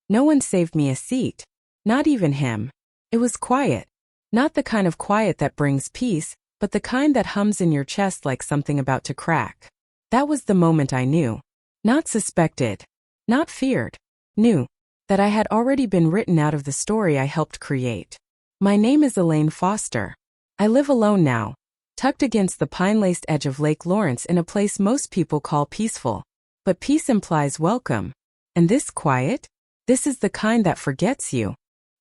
No one saved me a seat. Not even him. It was quiet. Not the kind of quiet that brings peace, but the kind that hums in your chest like something about to crack. That was the moment I knew. Not suspected. Not feared. Knew that I had already been written out of the story I helped create. My name is Elaine Foster. I live alone now, tucked against the pine-laced edge of Lake Lawrence in a place most people call peaceful. But peace implies welcome. And this quiet? This is the kind that forgets you.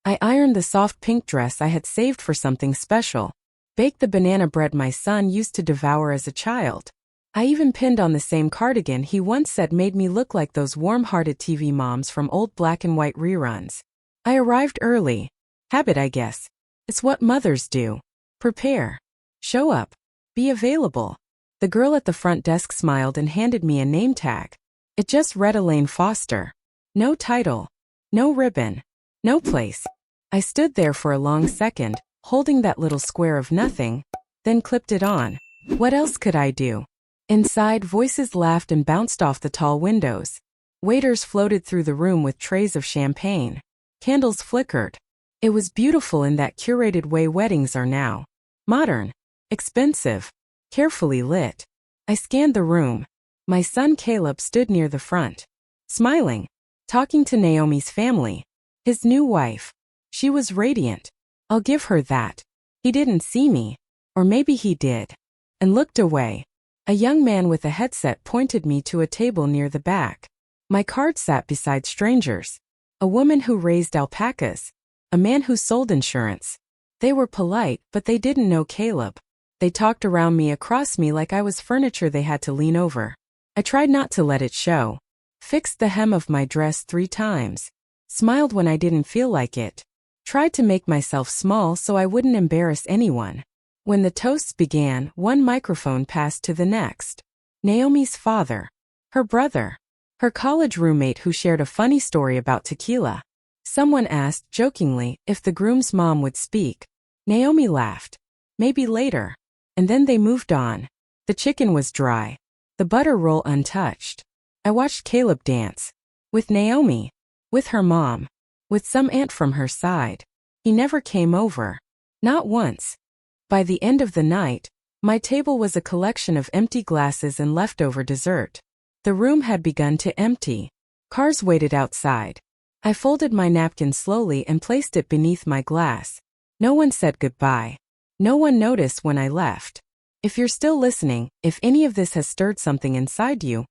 I ironed the soft pink dress I had saved for something special. Baked the banana bread my son used to devour as a child. I even pinned on the same cardigan he once said made me look like those warm-hearted TV moms from old black and white reruns. I arrived early. Habit, I guess. It's what mothers do. Prepare. Show up. Be available. The girl at the front desk smiled and handed me a name tag. It just read Elaine Foster. No title. No ribbon. No place. I stood there for a long second, holding that little square of nothing, then clipped it on. What else could I do? Inside, voices laughed and bounced off the tall windows. Waiters floated through the room with trays of champagne. Candles flickered. It was beautiful in that curated way weddings are now. Modern. Expensive. Carefully lit. I scanned the room. My son Caleb stood near the front. Smiling. Talking to Naomi's family. His new wife. She was radiant. I'll give her that. He didn't see me. Or maybe he did. And looked away. A young man with a headset pointed me to a table near the back. My card sat beside strangers. A woman who raised alpacas. A man who sold insurance. They were polite, but they didn't know Caleb. They talked around me across me like I was furniture they had to lean over. I tried not to let it show. Fixed the hem of my dress 3 times. Smiled when I didn't feel like it. Tried to make myself small so I wouldn't embarrass anyone. When the toasts began, one microphone passed to the next. Naomi's father. Her brother. Her college roommate who shared a funny story about tequila. Someone asked, jokingly, if the groom's mom would speak. Naomi laughed. Maybe later. And then they moved on. The chicken was dry. The butter roll untouched. I watched Caleb dance. With Naomi. With her mom. With some aunt from her side. He never came over. Not once. By the end of the night, my table was a collection of empty glasses and leftover dessert. The room had begun to empty. Cars waited outside. I folded my napkin slowly and placed it beneath my glass. No one said goodbye. No one noticed when I left. If you're still listening, if any of this has stirred something inside you,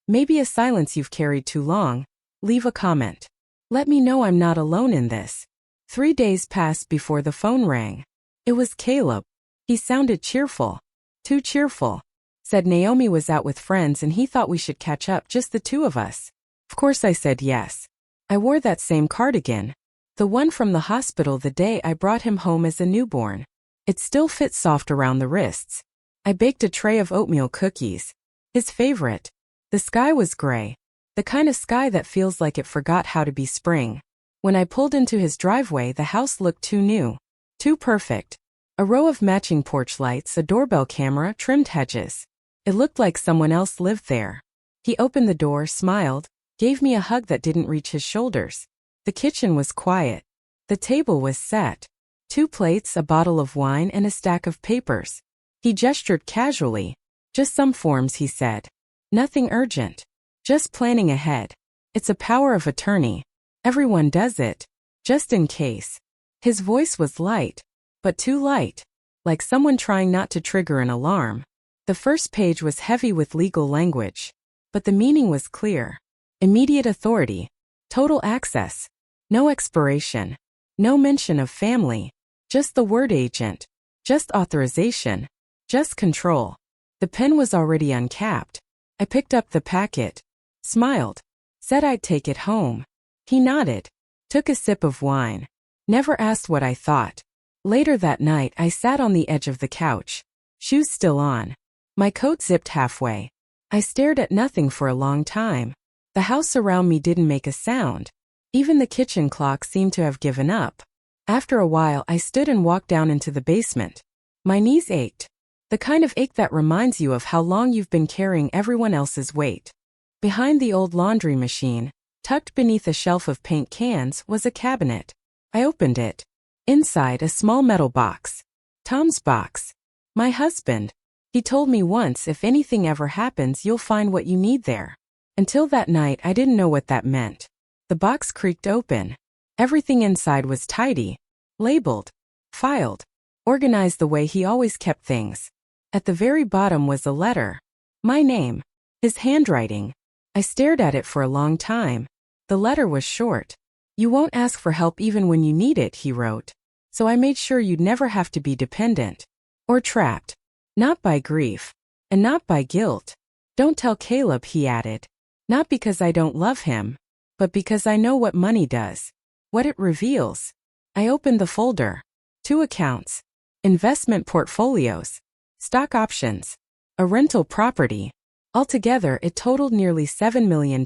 maybe a silence you've carried too long, leave a comment. Let me know I'm not alone in this. 3 days passed before the phone rang. It was Caleb. He sounded cheerful. Too cheerful. Said Naomi was out with friends and he thought we should catch up, just the 2 of us. Of course I said yes. I wore that same cardigan. The one from the hospital the day I brought him home as a newborn. It still fit soft around the wrists. I baked a tray of oatmeal cookies. His favorite. The sky was gray. The kind of sky that feels like it forgot how to be spring. When I pulled into his driveway, the house looked too new. Too perfect. A row of matching porch lights, a doorbell camera, trimmed hedges. It looked like someone else lived there. He opened the door, smiled, gave me a hug that didn't reach his shoulders. The kitchen was quiet. The table was set. 2 plates, a bottle of wine, and a stack of papers. He gestured casually. Just some forms, he said. Nothing urgent. Just planning ahead. It's a power of attorney. Everyone does it. Just in case. His voice was light. But too light. Like someone trying not to trigger an alarm. The first page was heavy with legal language. But the meaning was clear. Immediate authority. Total access. No expiration. No mention of family. Just the word agent. Just authorization. Just control. The pen was already uncapped. I picked up the packet. Smiled. Said I'd take it home. He nodded. Took a sip of wine. Never asked what I thought. Later that night I sat on the edge of the couch. Shoes still on. My coat zipped halfway. I stared at nothing for a long time. The house around me didn't make a sound. Even the kitchen clock seemed to have given up. After a while I stood and walked down into the basement. My knees ached. The kind of ache that reminds you of how long you've been carrying everyone else's weight. Behind the old laundry machine, Tucked beneath a shelf of paint cans was a cabinet. I opened it. Inside, a small metal box. Tom's box. My husband. He told me once, if anything ever happens, you'll find what you need there. Until that night, I didn't know what that meant. The box creaked open. Everything inside was tidy, labeled, filed, organized the way he always kept things. At the very bottom was a letter. My name. His handwriting. I stared at it for a long time. The letter was short. You won't ask for help even when you need it, he wrote. So I made sure you'd never have to be dependent. Or trapped. Not by grief. And not by guilt. Don't tell Caleb, he added. Not because I don't love him, but because I know what money does. What it reveals. I opened the folder. 2 accounts. Investment portfolios. Stock options. A rental property. Altogether, it totaled nearly $7 million.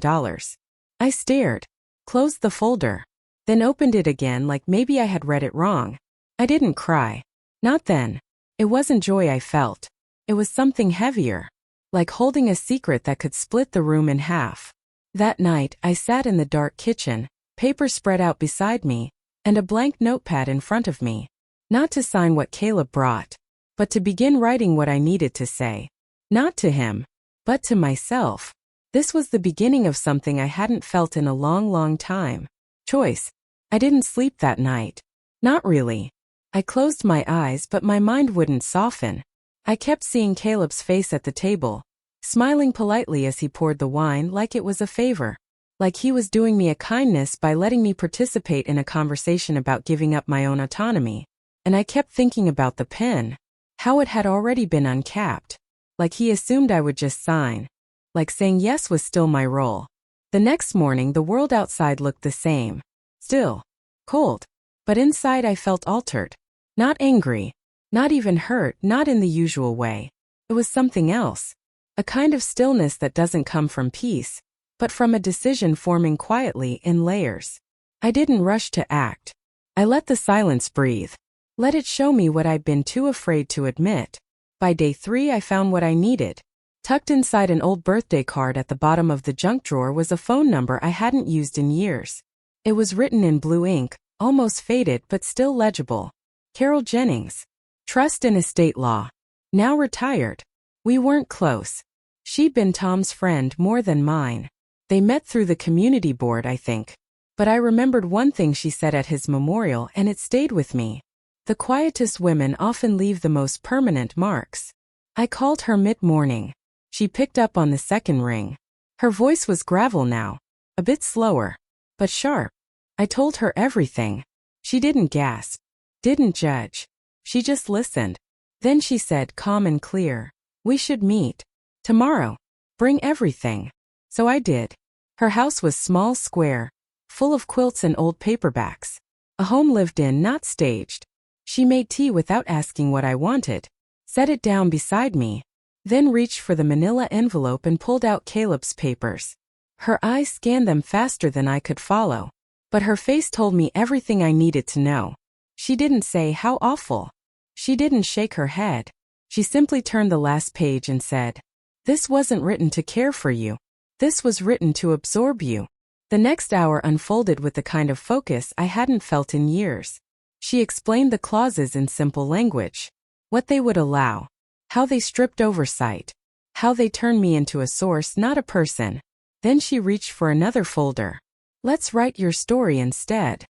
I stared. Closed the folder. Then opened it again like maybe I had read it wrong. I didn't cry. Not then. It wasn't joy I felt. It was something heavier. Like holding a secret that could split the room in half. That night, I sat in the dark kitchen, paper spread out beside me, and a blank notepad in front of me. Not to sign what Caleb brought, but to begin writing what I needed to say. Not to him, but to myself. This was the beginning of something I hadn't felt in a long, long time. Choice. I didn't sleep that night. Not really. I closed my eyes, but my mind wouldn't soften. I kept seeing Caleb's face at the table, smiling politely as he poured the wine like it was a favor. Like he was doing me a kindness by letting me participate in a conversation about giving up my own autonomy. And I kept thinking about the pen. How it had already been uncapped. Like he assumed I would just sign. Like saying yes was still my role. The next morning the world outside looked the same. Still. Cold. But inside I felt altered. Not angry. Not even hurt, not in the usual way. It was something else. A kind of stillness that doesn't come from peace, but from a decision forming quietly in layers. I didn't rush to act. I let the silence breathe. Let it show me what I'd been too afraid to admit. By day 3 I found what I needed. Tucked inside an old birthday card at the bottom of the junk drawer was a phone number I hadn't used in years. It was written in blue ink, almost faded but still legible. Carol Jennings. Trust in estate law. Now retired. We weren't close. She'd been Tom's friend more than mine. They met through the community board, I think. But I remembered one thing she said at his memorial and it stayed with me. The quietest women often leave the most permanent marks. I called her mid-morning. She picked up on the second ring. Her voice was gravel now. A bit slower. But sharp. I told her everything. She didn't gasp. Didn't judge. She just listened. Then she said, calm and clear, we should meet. Tomorrow. Bring everything. So I did. Her house was small, square, full of quilts and old paperbacks. A home lived in, not staged. She made tea without asking what I wanted. Set it down beside me. Then reached for the manila envelope and pulled out Caleb's papers. Her eyes scanned them faster than I could follow. But her face told me everything I needed to know. She didn't say, how awful. She didn't shake her head. She simply turned the last page and said, this wasn't written to care for you. This was written to absorb you. The next hour unfolded with the kind of focus I hadn't felt in years. She explained the clauses in simple language. What they would allow. How they stripped oversight. How they turned me into a source, not a person. Then she reached for another folder. Let's write your story instead.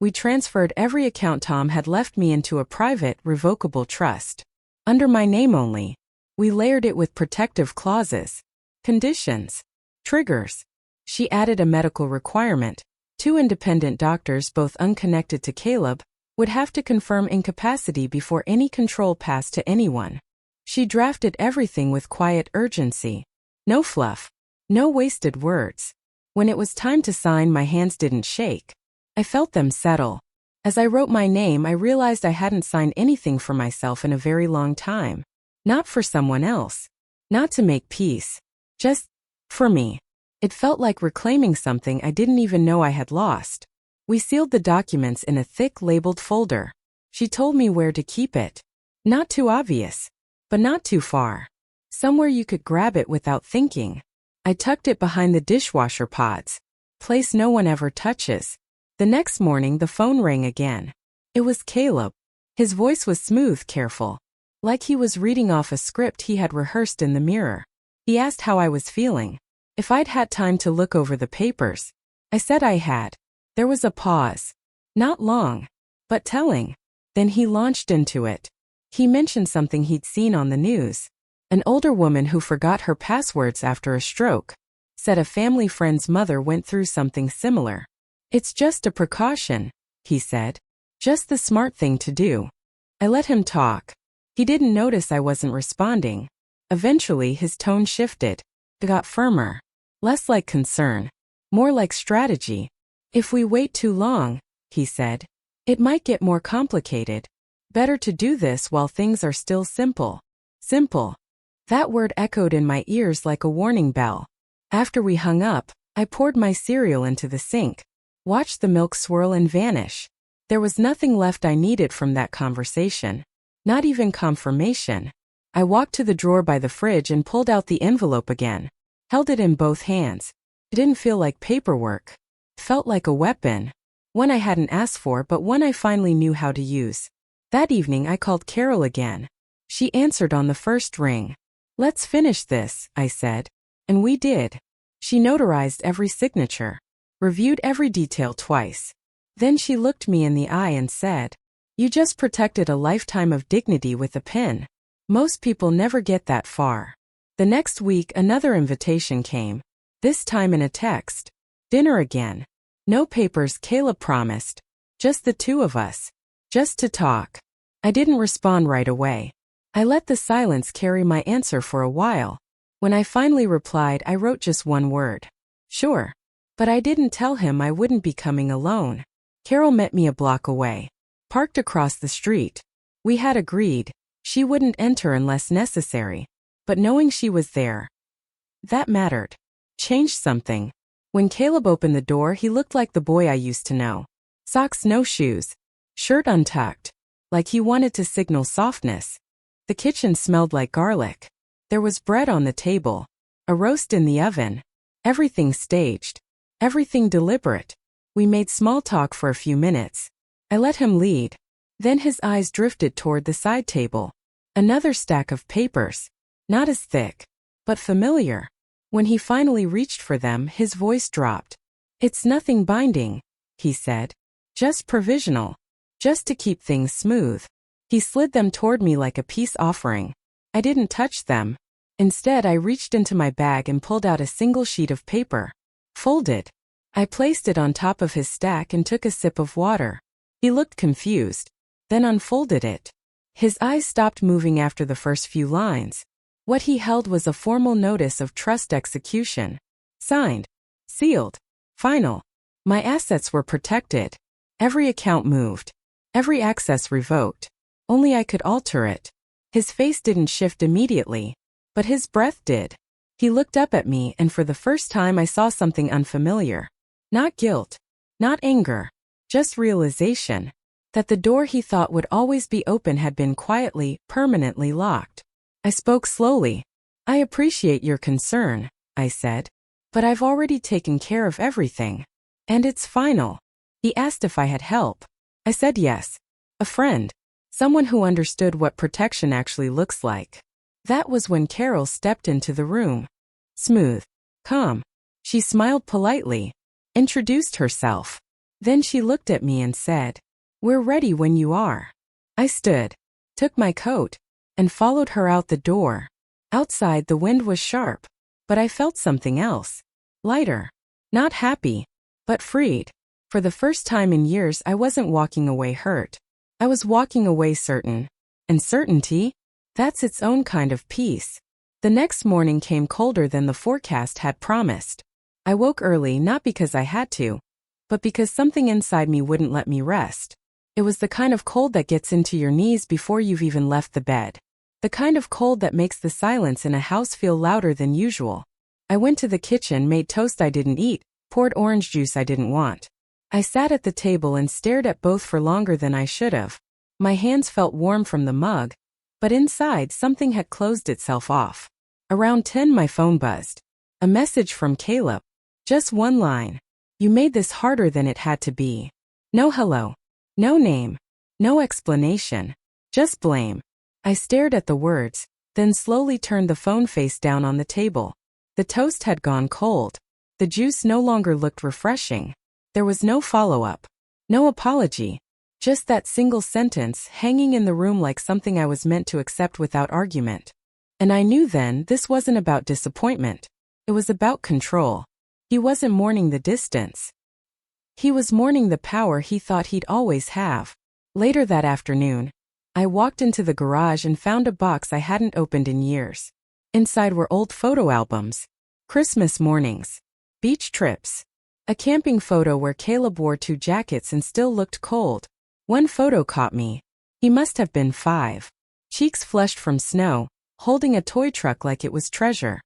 We transferred every account Tom had left me into a private, revocable trust. Under my name only. We layered it with protective clauses. Conditions. Triggers. She added a medical requirement. 2 independent doctors, both unconnected to Caleb, would have to confirm incapacity before any control passed to anyone. She drafted everything with quiet urgency. No fluff. No wasted words. When it was time to sign, my hands didn't shake. I felt them settle. As I wrote my name, I realized I hadn't signed anything for myself in a very long time. Not for someone else. Not to make peace. Just for me. It felt like reclaiming something I didn't even know I had lost. We sealed the documents in a thick labeled folder. She told me where to keep it. Not too obvious. But not too far. Somewhere you could grab it without thinking. I tucked it behind the dishwasher pods. place no one ever touches. The next morning the phone rang again. It was Caleb. His voice was smooth, careful, like he was reading off a script he had rehearsed in the mirror. He asked how I was feeling, if I'd had time to look over the papers. I said I had. There was a pause. Not long, but telling. Then he launched into it. He mentioned something he'd seen on the news. An older woman who forgot her passwords after a stroke. Said a family friend's mother went through something similar. It's just a precaution, he said. Just the smart thing to do. I let him talk. He didn't notice I wasn't responding. Eventually his tone shifted. It got firmer. Less like concern. More like strategy. If we wait too long, he said, it might get more complicated. Better to do this while things are still simple. Simple. That word echoed in my ears like a warning bell. After we hung up, I poured my cereal into the sink. Watched the milk swirl and vanish. There was nothing left I needed from that conversation. Not even confirmation. I walked to the drawer by the fridge and pulled out the envelope again. Held it in both hands. It didn't feel like paperwork. It felt like a weapon. One I hadn't asked for, but one I finally knew how to use. That evening I called Carol again. She answered on the first ring. Let's finish this, I said. And we did. She notarized every signature. Reviewed every detail twice. Then she looked me in the eye and said, you just protected a lifetime of dignity with a pen. Most people never get that far. The next week another invitation came. This time in a text. Dinner again. No papers, Caleb promised. Just the two of us. Just to talk. I didn't respond right away. I let the silence carry my answer for a while. When I finally replied, I wrote just one word. Sure. But I didn't tell him I wouldn't be coming alone. Carol met me a block away. Parked across the street. We had agreed. She wouldn't enter unless necessary. But knowing she was there, that mattered. Changed something. When Caleb opened the door, he looked like the boy I used to know. Socks, no shoes. Shirt untucked. Like he wanted to signal softness. The kitchen smelled like garlic. There was bread on the table. A roast in the oven. Everything staged. Everything deliberate. We made small talk for a few minutes. I let him lead. Then his eyes drifted toward the side table. Another stack of papers. Not as thick, but familiar. When he finally reached for them, his voice dropped. It's nothing binding, he said. Just provisional. Just to keep things smooth. He slid them toward me like a peace offering. I didn't touch them. Instead, I reached into my bag and pulled out a single sheet of paper. Folded. I placed it on top of his stack and took a sip of water. He looked confused. Then unfolded it. His eyes stopped moving after the first few lines. What he held was a formal notice of trust execution. Signed. Sealed. Final. My assets were protected. Every account moved. Every access revoked. Only I could alter it. His face didn't shift immediately, but his breath did. He looked up at me, and for the first time I saw something unfamiliar. Not guilt. Not anger. Just realization. That the door he thought would always be open had been quietly, permanently locked. I spoke slowly. I appreciate your concern, I said. But I've already taken care of everything. And it's final. He asked if I had help. I said yes. A friend. Someone who understood what protection actually looks like. That was when Carol stepped into the room. Smooth. Calm. She smiled politely. Introduced herself. Then she looked at me and said, "We're ready when you are." I stood. Took my coat. And followed her out the door. Outside the wind was sharp. But I felt something else. Lighter. Not happy. But freed. For the first time in years I wasn't walking away hurt. I was walking away certain. And certainty? That's its own kind of peace. The next morning came colder than the forecast had promised. I woke early not because I had to, but because something inside me wouldn't let me rest. It was the kind of cold that gets into your knees before you've even left the bed. The kind of cold that makes the silence in a house feel louder than usual. I went to the kitchen, made toast I didn't eat, poured orange juice I didn't want. I sat at the table and stared at both for longer than I should have. My hands felt warm from the mug, but inside something had closed itself off. Around 10 my phone buzzed. A message from Caleb. Just one line. You made this harder than it had to be. No hello. No name. No explanation. Just blame. I stared at the words, then slowly turned the phone face down on the table. The toast had gone cold. The juice no longer looked refreshing. There was no follow-up. No apology. Just that single sentence hanging in the room like something I was meant to accept without argument. And I knew then this wasn't about disappointment. It was about control. He wasn't mourning the distance. He was mourning the power he thought he'd always have. Later that afternoon, I walked into the garage and found a box I hadn't opened in years. Inside were old photo albums, Christmas mornings, beach trips, a camping photo where Caleb wore 2 jackets and still looked cold. One photo caught me. He must have been 5. Cheeks flushed from snow, holding a toy truck like it was treasure.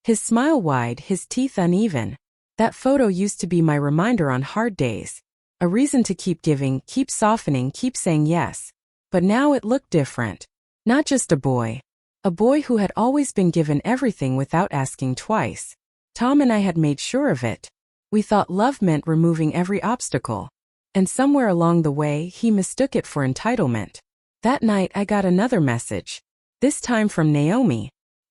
His smile wide, his teeth uneven. That photo used to be my reminder on hard days. A reason to keep giving, keep softening, keep saying yes. But now it looked different. Not just a boy. A boy who had always been given everything without asking twice. Tom and I had made sure of it. We thought love meant removing every obstacle. And somewhere along the way, he mistook it for entitlement. That night I got another message. This time from Naomi.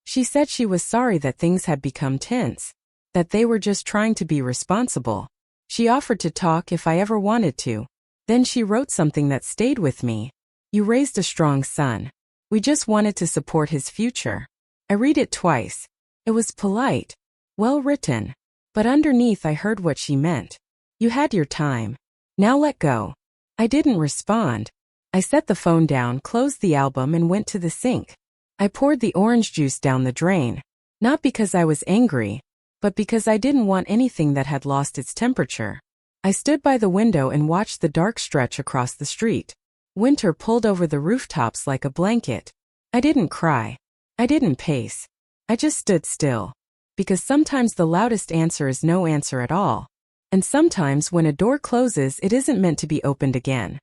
She said she was sorry that things had become tense. That they were just trying to be responsible. She offered to talk if I ever wanted to. Then she wrote something that stayed with me. You raised a strong son. We just wanted to support his future. I read it twice. It was polite. Well written. But underneath I heard what she meant. You had your time. Now let go. I didn't respond. I set the phone down, closed the album and went to the sink. I poured the orange juice down the drain. Not because I was angry, but because I didn't want anything that had lost its temperature. I stood by the window and watched the dark stretch across the street. Winter pulled over the rooftops like a blanket. I didn't cry. I didn't pace. I just stood still. Because sometimes the loudest answer is no answer at all. And sometimes when a door closes, it isn't meant to be opened again.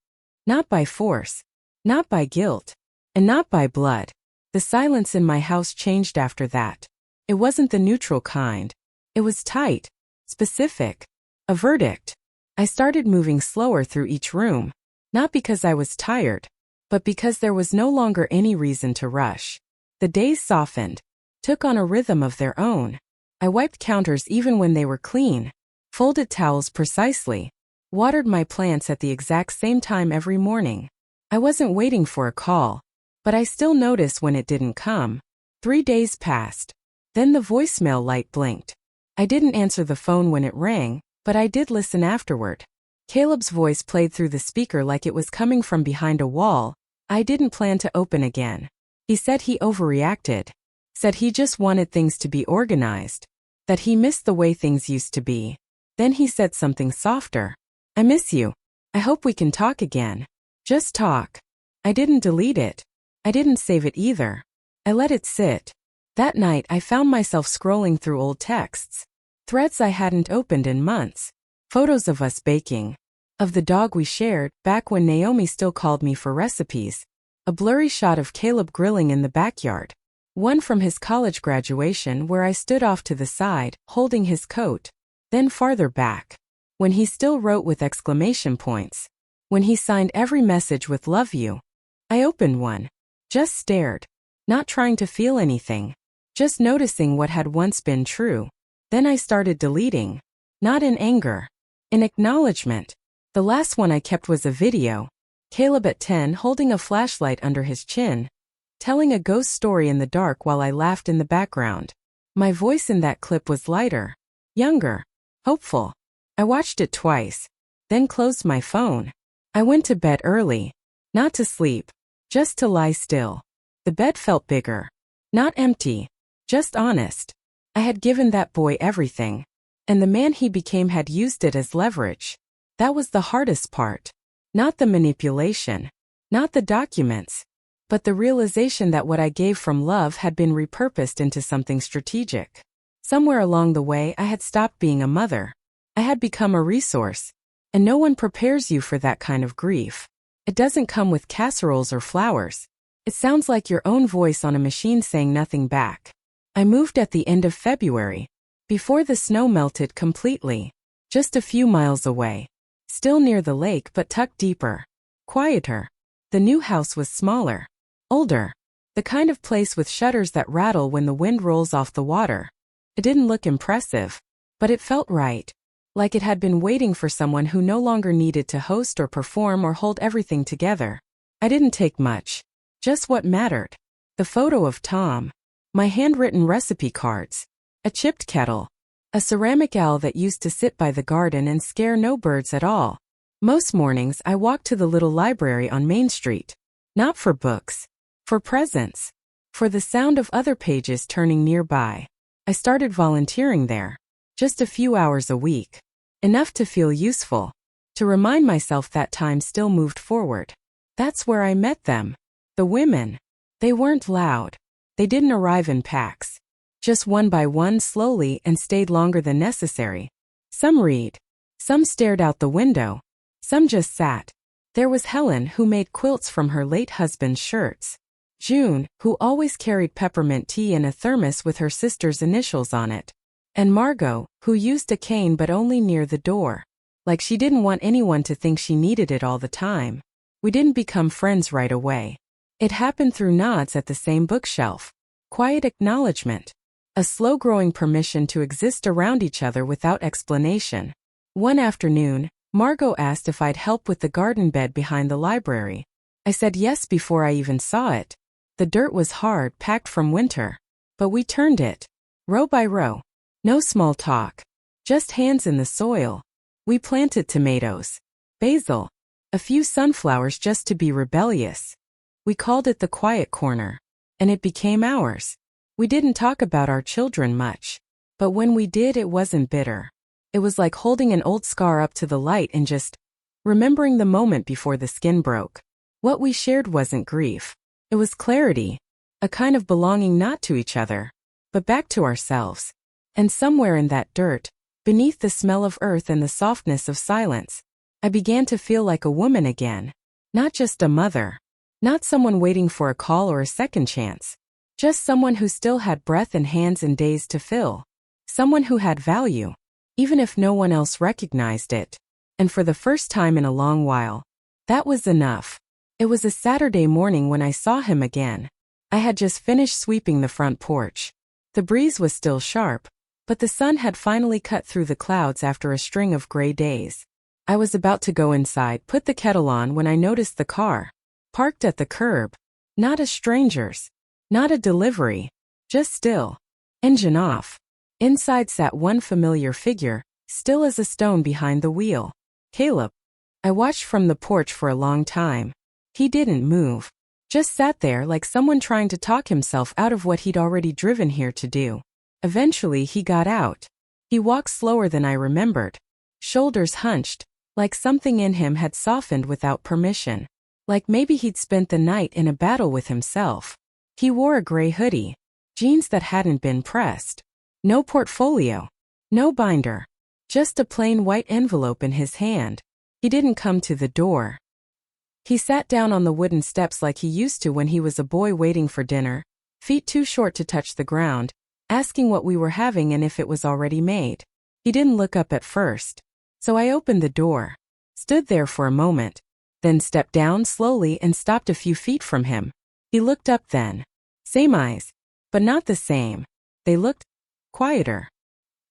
Not by force. Not by guilt. And not by blood. The silence in my house changed after that. It wasn't the neutral kind. It was tight. Specific. A verdict. I started moving slower through each room. Not because I was tired, but because there was no longer any reason to rush. The days softened. Took on a rhythm of their own. I wiped counters even when they were clean. Folded towels precisely. Watered my plants at the exact same time every morning. I wasn't waiting for a call. But I still noticed when it didn't come. 3 days passed. Then the voicemail light blinked. I didn't answer the phone when it rang, but I did listen afterward. Caleb's voice played through the speaker like it was coming from behind a wall. I didn't plan to open again. He said he overreacted. Said he just wanted things to be organized. That he missed the way things used to be. Then he said something softer. I miss you. I hope we can talk again. Just talk. I didn't delete it. I didn't save it either. I let it sit. That night I found myself scrolling through old texts. Threads I hadn't opened in months. Photos of us baking. Of the dog we shared, back when Naomi still called me for recipes. A blurry shot of Caleb grilling in the backyard. One from his college graduation where I stood off to the side, holding his coat. Then farther back. When he still wrote with exclamation points. When he signed every message with love you. I opened one. Just stared. Not trying to feel anything. Just noticing what had once been true. Then I started deleting. Not in anger. In acknowledgement. The last one I kept was a video. Caleb at 10 holding a flashlight under his chin. Telling a ghost story in the dark while I laughed in the background. My voice in that clip was lighter. Younger. Hopeful. I watched it twice. Then closed my phone. I went to bed early. Not to sleep. Just to lie still. The bed felt bigger. Not empty. Just honest. I had given that boy everything. And the man he became had used it as leverage. That was the hardest part. Not the manipulation. Not the documents. But the realization that what I gave from love had been repurposed into something strategic. Somewhere along the way I had stopped being a mother. I had become a resource. And no one prepares you for that kind of grief. It doesn't come with casseroles or flowers. It sounds like your own voice on a machine saying nothing back. I moved at the end of February. Before the snow melted completely. Just a few miles away. Still near the lake but tucked deeper. Quieter. The new house was smaller. Older. The kind of place with shutters that rattle when the wind rolls off the water. It didn't look impressive, but it felt right. Like it had been waiting for someone who no longer needed to host or perform or hold everything together. I didn't take much. Just what mattered. The photo of Tom. My handwritten recipe cards. A chipped kettle. A ceramic owl that used to sit by the garden and scare no birds at all. Most mornings I walked to the little library on Main Street. Not for books. For presents. For the sound of other pages turning nearby. I started volunteering there. Just a few hours a week. Enough to feel useful. To remind myself that time still moved forward. That's where I met them. The women. They weren't loud. They didn't arrive in packs. Just one by one slowly and stayed longer than necessary. Some read. Some stared out the window. Some just sat. There was Helen, who made quilts from her late husband's shirts. June, who always carried peppermint tea in a thermos with her sister's initials on it. And Margot, who used a cane but only near the door. Like she didn't want anyone to think she needed it all the time. We didn't become friends right away. It happened through nods at the same bookshelf. Quiet acknowledgement. A slow-growing permission to exist around each other without explanation. One afternoon, Margot asked if I'd help with the garden bed behind the library. I said yes before I even saw it. The dirt was hard, packed from winter. But we turned it. Row by row. No small talk. Just hands in the soil. We planted tomatoes. Basil. A few sunflowers just to be rebellious. We called it the quiet corner. And it became ours. We didn't talk about our children much. But when we did, it wasn't bitter. It was like holding an old scar up to the light and just remembering the moment before the skin broke. What we shared wasn't grief. It was clarity. A kind of belonging not to each other, but back to ourselves. And somewhere in that dirt, beneath the smell of earth and the softness of silence, I began to feel like a woman again. Not just a mother. Not someone waiting for a call or a second chance. Just someone who still had breath and hands and days to fill. Someone who had value. Even if no one else recognized it. And for the first time in a long while, that was enough. It was a Saturday morning when I saw him again. I had just finished sweeping the front porch. The breeze was still sharp, but the sun had finally cut through the clouds after a string of gray days. I was about to go inside, put the kettle on when I noticed the car. Parked at the curb. Not a stranger's. Not a delivery. Just still. Engine off. Inside sat one familiar figure, still as a stone behind the wheel. Caleb. I watched from the porch for a long time. He didn't move. Just sat there like someone trying to talk himself out of what he'd already driven here to do. Eventually he got out. He walked slower than I remembered. Shoulders hunched, like something in him had softened without permission. Like maybe he'd spent the night in a battle with himself. He wore a gray hoodie. Jeans that hadn't been pressed. No portfolio. No binder. Just a plain white envelope in his hand. He didn't come to the door. He sat down on the wooden steps like he used to when he was a boy waiting for dinner, feet too short to touch the ground, asking what we were having and if it was already made. He didn't look up at first. So I opened the door. Stood there for a moment. Then stepped down slowly and stopped a few feet from him. He looked up then. Same eyes. But not the same. They looked quieter.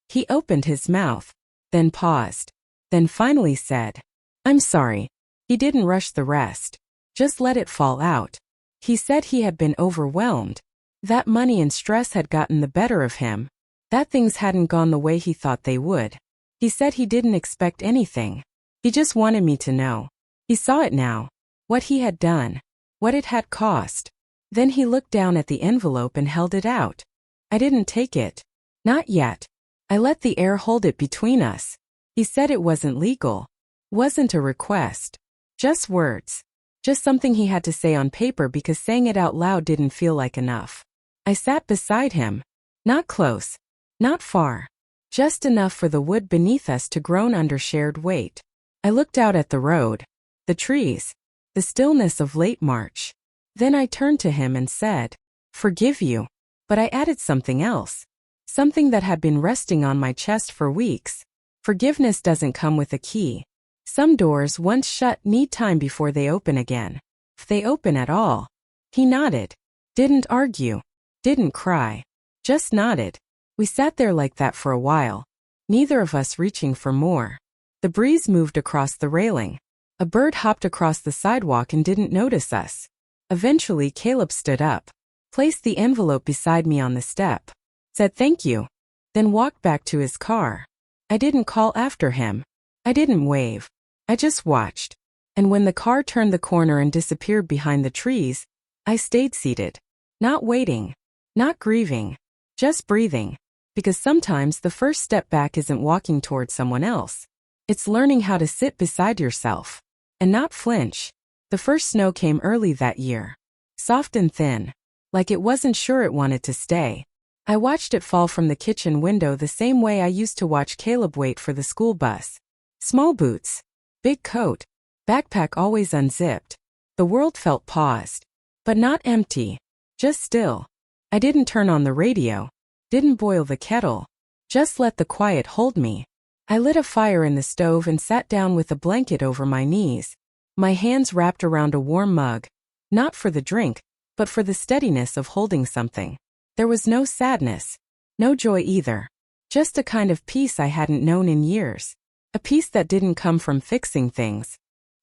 He opened his mouth. Then paused. Then finally said, "I'm sorry." He didn't rush the rest. Just let it fall out. He said he had been overwhelmed. That money and stress had gotten the better of him. That things hadn't gone the way he thought they would. He said he didn't expect anything. He just wanted me to know. He saw it now. What he had done. What it had cost. Then he looked down at the envelope and held it out. I didn't take it. Not yet. I let the air hold it between us. He said it wasn't legal. Wasn't a request. Just words. Just something he had to say on paper because saying it out loud didn't feel like enough. I sat beside him. Not close. Not far. Just enough for the wood beneath us to groan under shared weight. I looked out at the road. The trees. The stillness of late March. Then I turned to him and said, "Forgive you." But I added something else. Something that had been resting on my chest for weeks. Forgiveness doesn't come with a key. Some doors, once shut, need time before they open again. If they open at all. He nodded. Didn't argue. Didn't cry. Just nodded. We sat there like that for a while, neither of us reaching for more. The breeze moved across the railing. A bird hopped across the sidewalk and didn't notice us. Eventually, Caleb stood up, placed the envelope beside me on the step, said thank you, then walked back to his car. I didn't call after him. I didn't wave. I just watched. And when the car turned the corner and disappeared behind the trees, I stayed seated. Not waiting. Not grieving. Just breathing. Because sometimes the first step back isn't walking towards someone else. It's learning how to sit beside yourself. And not flinch. The first snow came early that year. Soft and thin. Like it wasn't sure it wanted to stay. I watched it fall from the kitchen window the same way I used to watch Caleb wait for the school bus. Small boots. Big coat. Backpack always unzipped. The world felt paused. But not empty. Just still. I didn't turn on the radio. Didn't boil the kettle. Just let the quiet hold me. I lit a fire in the stove and sat down with a blanket over my knees. My hands wrapped around a warm mug. Not for the drink, but for the steadiness of holding something. There was no sadness. No joy either. Just a kind of peace I hadn't known in years. A peace that didn't come from fixing things,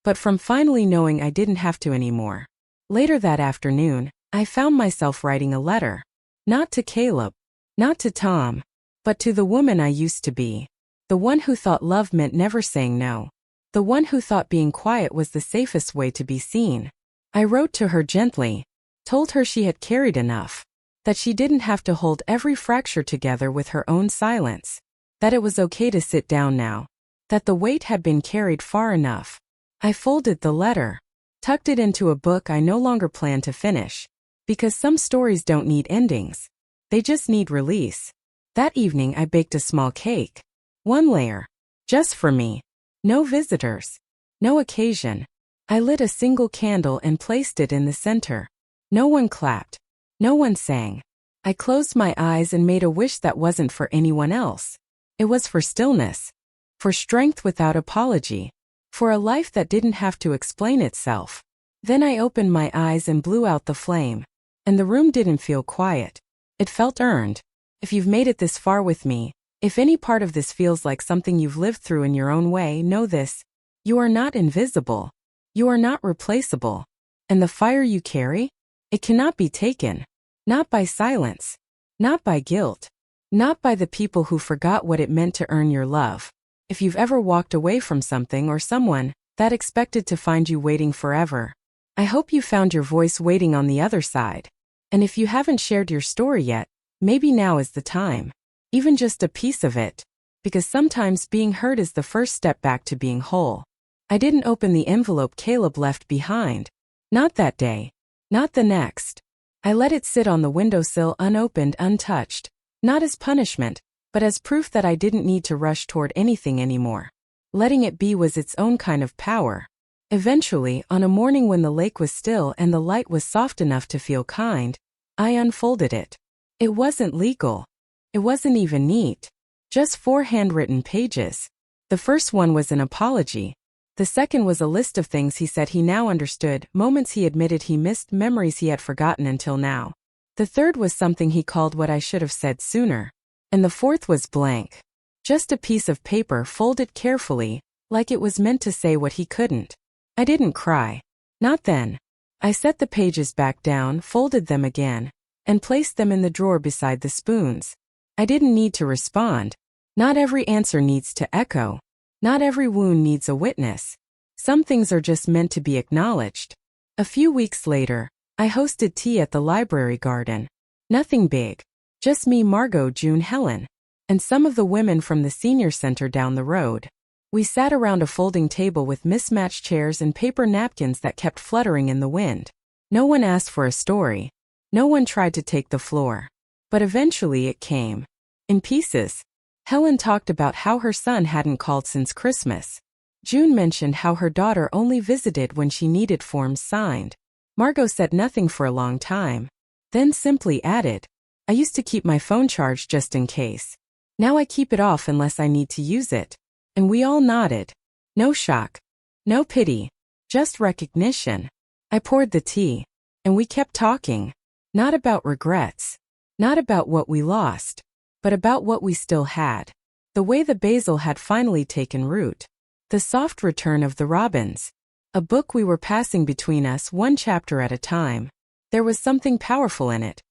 but from finally knowing I didn't have to anymore. Later that afternoon, I found myself writing a letter. Not to Caleb. Not to Tom. But to the woman I used to be. The one who thought love meant never saying no. The one who thought being quiet was the safest way to be seen. I wrote to her gently. Told her she had carried enough. That she didn't have to hold every fracture together with her own silence. That it was okay to sit down now. That the weight had been carried far enough. I folded the letter. Tucked it into a book I no longer planned to finish. Because some stories don't need endings. They just need release. That evening I baked a small cake. One layer. Just for me. No visitors. No occasion. I lit a single candle and placed it in the center. No one clapped. No one sang. I closed my eyes and made a wish that wasn't for anyone else. It was for stillness. For strength without apology. For a life that didn't have to explain itself. Then I opened my eyes and blew out the flame. And the room didn't feel quiet. It felt earned. If you've made it this far with me, if any part of this feels like something you've lived through in your own way, know this. You are not invisible. You are not replaceable. And the fire you carry? It cannot be taken. Not by silence. Not by guilt. Not by the people who forgot what it meant to earn your love. If you've ever walked away from something or someone that expected to find you waiting forever, I hope you found your voice waiting on the other side. And if you haven't shared your story yet, maybe now is the time. Even just a piece of it. Because sometimes being heard is the first step back to being whole. I didn't open the envelope Caleb left behind. Not that day. Not the next. I let it sit on the windowsill unopened, untouched. Not as punishment, but as proof that I didn't need to rush toward anything anymore. Letting it be was its own kind of power. Eventually, on a morning when the lake was still and the light was soft enough to feel kind, I unfolded it. It wasn't legal. It wasn't even neat. Just 4 handwritten pages. The first one was an apology. The second was a list of things he said he now understood, moments he admitted he missed, memories he had forgotten until now. The third was something he called what I should have said sooner. And the fourth was blank. Just a piece of paper folded carefully, like it was meant to say what he couldn't. I didn't cry. Not then. I set the pages back down, folded them again, and placed them in the drawer beside the spoons. I didn't need to respond. Not every answer needs to echo. Not every wound needs a witness. Some things are just meant to be acknowledged. A few weeks later, I hosted tea at the library garden. Nothing big. Just me, Margot, June, Helen, and some of the women from the senior center down the road. We sat around a folding table with mismatched chairs and paper napkins that kept fluttering in the wind. No one asked for a story. No one tried to take the floor. But eventually it came. In pieces. Helen talked about how her son hadn't called since Christmas. June mentioned how her daughter only visited when she needed forms signed. Margot said nothing for a long time. Then simply added, I used to keep my phone charged just in case. Now I keep it off unless I need to use it. And we all nodded. No shock. No pity. Just recognition. I poured the tea. And we kept talking. Not about regrets. Not about what we lost. But about what we still had. The way the basil had finally taken root. The soft return of the robins. A book we were passing between us, one chapter at a time. There was something powerful in it.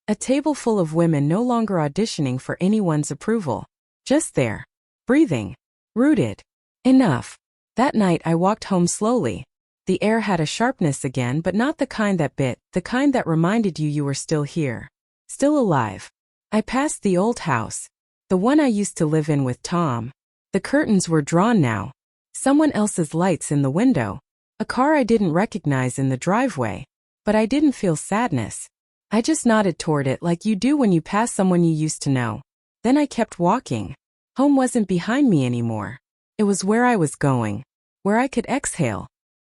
A table full of women no longer auditioning for anyone's approval. Just there. Breathing. Rooted. Enough. That night I walked home slowly. The air had a sharpness again, but not the kind that bit, the kind that reminded you were still here. Still alive. I passed the old house. The one I used to live in with Tom. The curtains were drawn now. Someone else's lights in the window. A car I didn't recognize in the driveway. But I didn't feel sadness. I just nodded toward it like you do when you pass someone you used to know. Then I kept walking. Home wasn't behind me anymore. It was where I was going. Where I could exhale.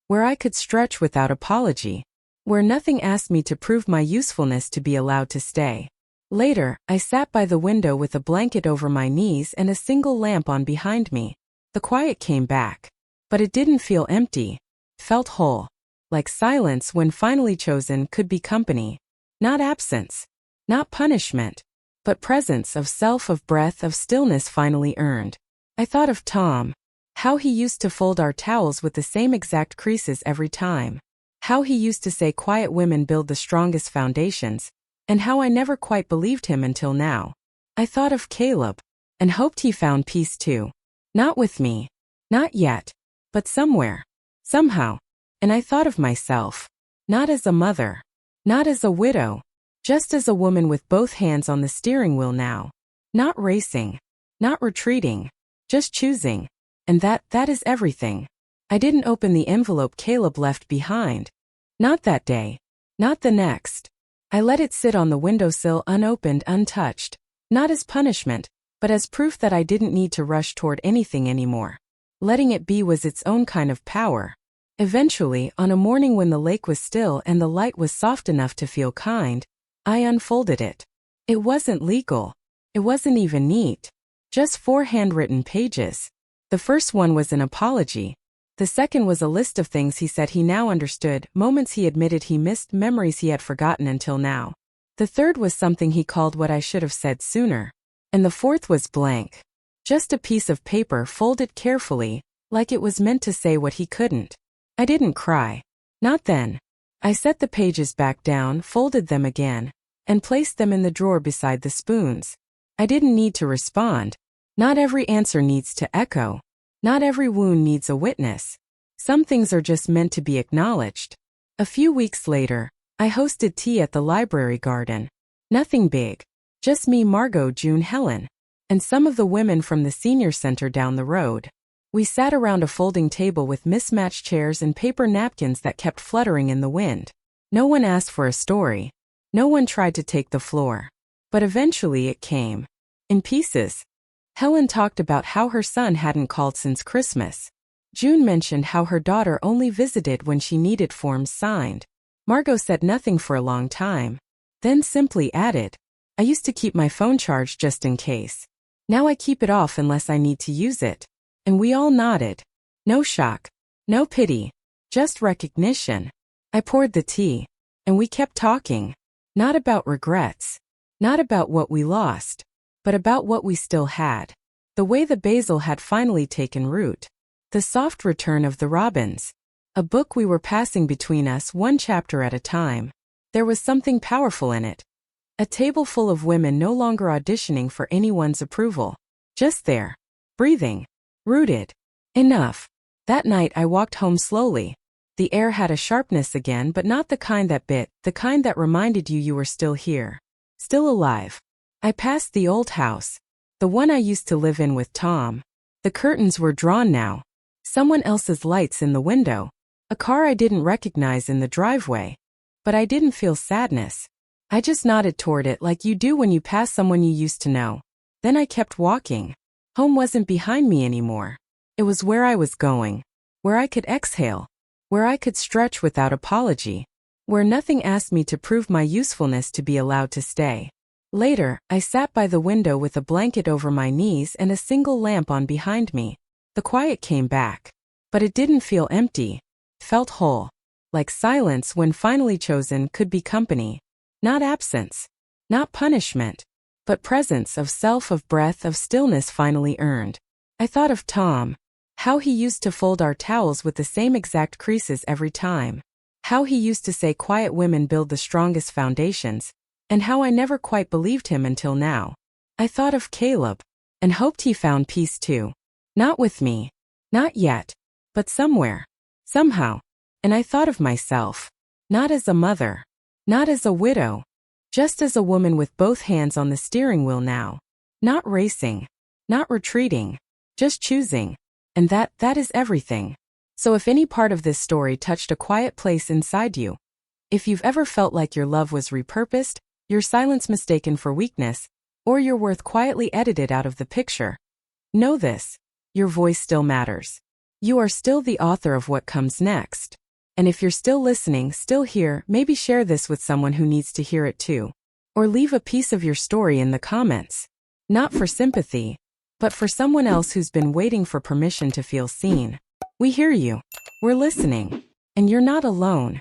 Where I could stretch without apology. Where nothing asked me to prove my usefulness to be allowed to stay. Later, I sat by the window with a blanket over my knees and a single lamp on behind me. The quiet came back. But it didn't feel empty. It felt whole. Like silence when finally chosen could be company. Not absence. Not punishment. But presence of self, of breath, of stillness finally earned. I thought of Tom. How he used to fold our towels with the same exact creases every time. How he used to say quiet women build the strongest foundations. And how I never quite believed him until now. I thought of Caleb. And hoped he found peace too. Not with me. Not yet. But somewhere. Somehow. And I thought of myself. Not as a mother. Not as a widow. Just as a woman with both hands on the steering wheel now. Not racing. Not retreating. Just choosing. And that is everything. I didn't open the envelope Caleb left behind. Not that day. Not the next. I let it sit on the windowsill unopened, untouched. Not as punishment, but as proof that I didn't need to rush toward anything anymore. Letting it be was its own kind of power. Eventually, on a morning when the lake was still and the light was soft enough to feel kind, I unfolded it. It wasn't legal. It wasn't even neat. Just 4 handwritten pages. The first one was an apology. The second was a list of things he said he now understood, moments he admitted he missed, memories he had forgotten until now. The third was something he called what I should have said sooner. And the fourth was blank. Just a piece of paper folded carefully, like it was meant to say what he couldn't. I didn't cry. Not then. I set the pages back down, folded them again, and placed them in the drawer beside the spoons. I didn't need to respond. Not every answer needs to echo. Not every wound needs a witness. Some things are just meant to be acknowledged. A few weeks later, I hosted tea at the library garden. Nothing big. Just me, Margot, June, Helen, and some of the women from the senior center down the road. We sat around a folding table with mismatched chairs and paper napkins that kept fluttering in the wind. No one asked for a story. No one tried to take the floor. But eventually it came. In pieces. Helen talked about how her son hadn't called since Christmas. June mentioned how her daughter only visited when she needed forms signed. Margot said nothing for a long time. Then simply added, I used to keep my phone charged just in case. Now I keep it off unless I need to use it. And we all nodded. No shock. No pity. Just recognition. I poured the tea. And we kept talking. Not about regrets. Not about what we lost. But about what we still had. The way the basil had finally taken root. The soft return of the robins. A book we were passing between us, one chapter at a time. There was something powerful in it. A table full of women no longer auditioning for anyone's approval. Just there. Breathing. Rooted. Enough. That night I walked home slowly. The air had a sharpness again, but not the kind that bit, the kind that reminded you were still here. Still alive. I passed the old house. The one I used to live in with Tom. The curtains were drawn now. Someone else's lights in the window. A car I didn't recognize in the driveway. But I didn't feel sadness. I just nodded toward it like you do when you pass someone you used to know. Then I kept walking. Home wasn't behind me anymore. It was where I was going. Where I could exhale. Where I could stretch without apology. Where nothing asked me to prove my usefulness to be allowed to stay. Later, I sat by the window with a blanket over my knees and a single lamp on behind me. The quiet came back. But it didn't feel empty. It felt whole. Like silence when finally chosen could be company. Not absence. Not punishment. But presence of self, of breath, of stillness finally earned. I thought of Tom. How he used to fold our towels with the same exact creases every time. How he used to say quiet women build the strongest foundations. And how I never quite believed him until now. I thought of Caleb. And hoped he found peace too. Not with me. Not yet. But somewhere. Somehow. And I thought of myself. Not as a mother. Not as a widow. Just as a woman with both hands on the steering wheel now. Not racing. Not retreating. Just choosing. And that is everything. So if any part of this story touched a quiet place inside you, if you've ever felt like your love was repurposed, your silence mistaken for weakness, or your worth quietly edited out of the picture, know this: your voice still matters. You are still the author of what comes next. And if you're still listening, still here, maybe share this with someone who needs to hear it too. Or leave a piece of your story in the comments. Not for sympathy, but for someone else who's been waiting for permission to feel seen. We hear you. We're listening. And you're not alone.